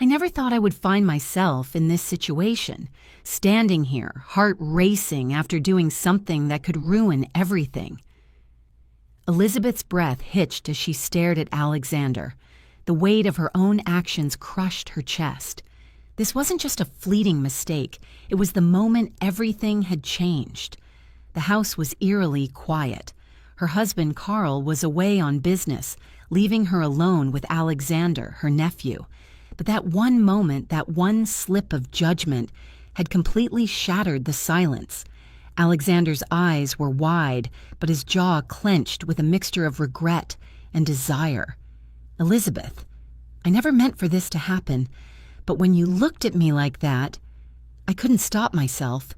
I never thought I would find myself in this situation, standing here, heart racing after doing something that could ruin everything. Elizabeth's breath hitched as she stared at Alexander. The weight of her own actions crushed her chest. This wasn't just a fleeting mistake. It was the moment everything had changed. The house was eerily quiet. Her husband, Carl, was away on business, leaving her alone with Alexander, her nephew. But that one moment, that one slip of judgment, had completely shattered the silence. Alexander's eyes were wide, but his jaw clenched with a mixture of regret and desire. "Elizabeth, I never meant for this to happen, but when you looked at me like that, I couldn't stop myself."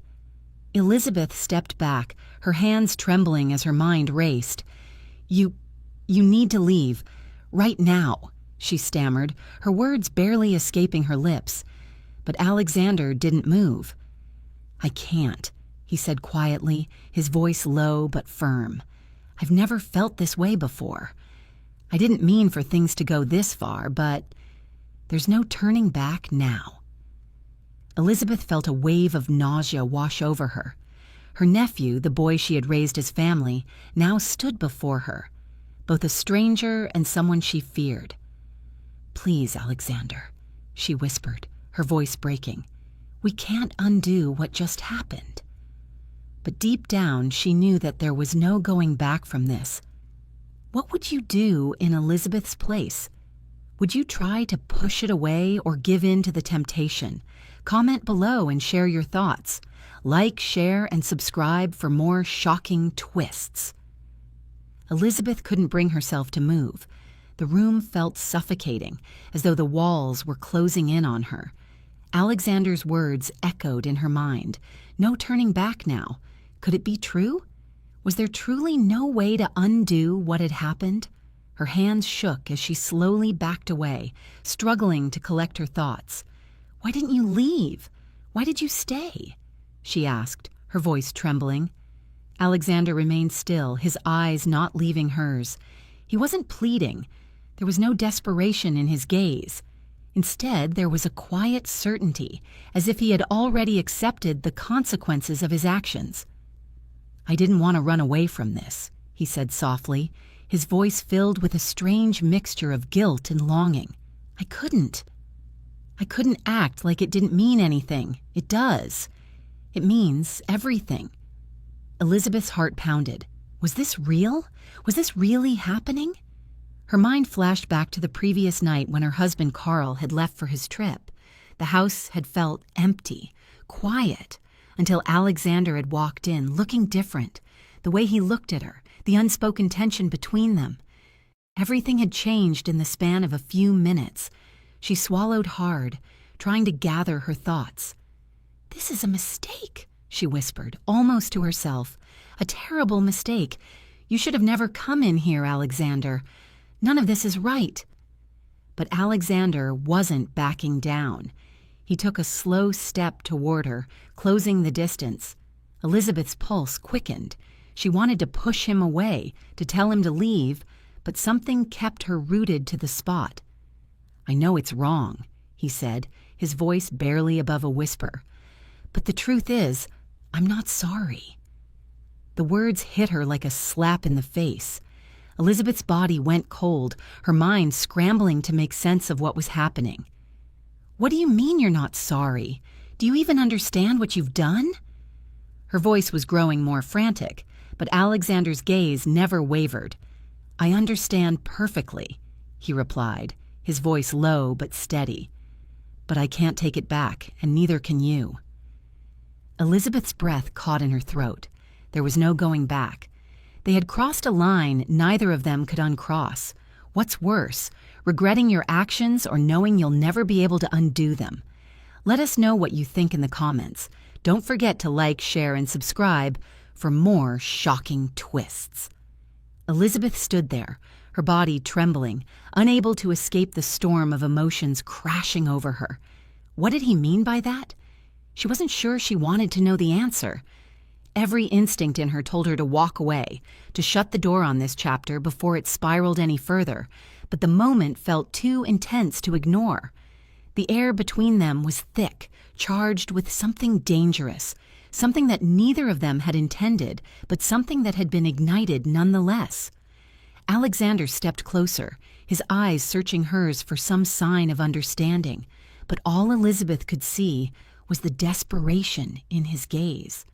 Elizabeth stepped back, her hands trembling as her mind raced. You need to leave. Right now," she stammered, her words barely escaping her lips. But Alexander didn't move. "I can't," he said quietly, his voice low but firm. "I've never felt this way before. I didn't mean for things to go this far, but there's no turning back now." Elizabeth felt a wave of nausea wash over her. Her nephew, the boy she had raised as family, now stood before her, both a stranger and someone she feared. "Please, Alexander," she whispered, her voice breaking. "We can't undo what just happened." But deep down, she knew that there was no going back from this. What would you do in Elizabeth's place? Would you try to push it away or give in to the temptation? Comment below and share your thoughts. Like, share, and subscribe for more shocking twists. Elizabeth couldn't bring herself to move. The room felt suffocating, as though the walls were closing in on her. Alexander's words echoed in her mind. No turning back now. Could it be true? Was there truly no way to undo what had happened? Her hands shook as she slowly backed away, struggling to collect her thoughts. "Why didn't you leave? Why did you stay?" she asked, her voice trembling. Alexander remained still, his eyes not leaving hers. He wasn't pleading. There was no desperation in his gaze. Instead, there was a quiet certainty, as if he had already accepted the consequences of his actions. "I didn't want to run away from this," he said softly, his voice filled with a strange mixture of guilt and longing. I couldn't act like it didn't mean anything. It does. It means everything." Elizabeth's heart pounded. Was this real? Was this really happening? Her mind flashed back to the previous night when her husband Carl had left for his trip. The house had felt empty, quiet, until Alexander had walked in, looking different. The way he looked at her, the unspoken tension between them. Everything had changed in the span of a few minutes. She swallowed hard, trying to gather her thoughts. "This is a mistake," she whispered, almost to herself. "A terrible mistake. You should have never come in here, Alexander. None of this is right." But Alexander wasn't backing down. He took a slow step toward her, closing the distance. Elizabeth's pulse quickened. She wanted to push him away, to tell him to leave, but something kept her rooted to the spot. "I know it's wrong," he said, his voice barely above a whisper. "But the truth is, I'm not sorry." The words hit her like a slap in the face. Elizabeth's body went cold, her mind scrambling to make sense of what was happening. "What do you mean you're not sorry? Do you even understand what you've done?" Her voice was growing more frantic, but Alexander's gaze never wavered. "I understand perfectly," he replied, his voice low but steady. "But I can't take it back, and neither can you." Elizabeth's breath caught in her throat. There was no going back. They had crossed a line neither of them could uncross. What's worse, regretting your actions or knowing you'll never be able to undo them? Let us know what you think in the comments. Don't forget to like, share, and subscribe for more shocking twists. Elizabeth stood there, her body trembling, unable to escape the storm of emotions crashing over her. What did he mean by that? She wasn't sure she wanted to know the answer. Every instinct in her told her to walk away, to shut the door on this chapter before it spiraled any further, but the moment felt too intense to ignore. The air between them was thick, charged with something dangerous, something that neither of them had intended, but something that had been ignited nonetheless. Alexander stepped closer, his eyes searching hers for some sign of understanding, but all Elizabeth could see was the desperation in his gaze.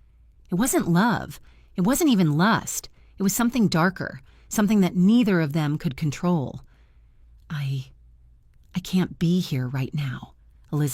It wasn't love. It wasn't even lust. It was something darker, something that neither of them could control. I can't be here right now, Elizabeth